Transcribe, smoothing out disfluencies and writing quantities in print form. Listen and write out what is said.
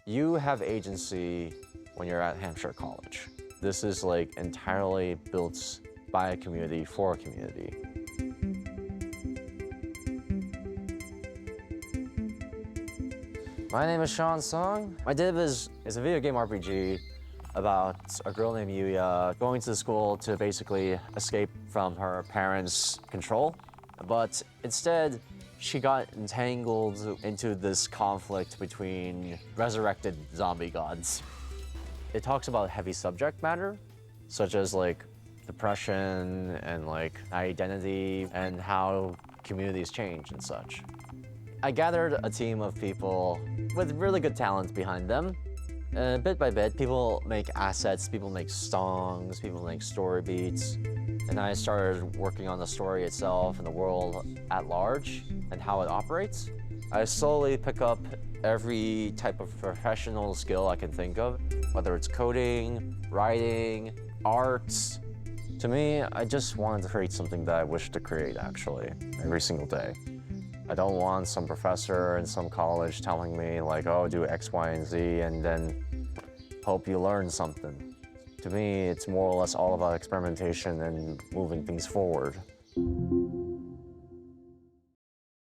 You have agency when you're at Hampshire College. This is like entirely built by a community for a community. My name is Sean Song. My Div is a video game RPG about a girl named Yuya going to school to basically escape from her parents' control. But instead, she got entangled into this conflict between resurrected zombie gods. It talks about heavy subject matter, such as like depression and like identity and how communities change and such. I gathered a team of people with really good talent behind them. Bit by bit, people make assets, people make songs, people make story beats. And I started working on the story itself and the world at large and how it operates. I slowly pick up every type of professional skill I can think of, whether it's coding, writing, arts. To me, I just wanted to create something that I wish to create, actually, every single day. I don't want some professor in some college telling me like, oh, do X, Y, and Z, and then hope you learn something. To me, it's more or less all about experimentation and moving things forward.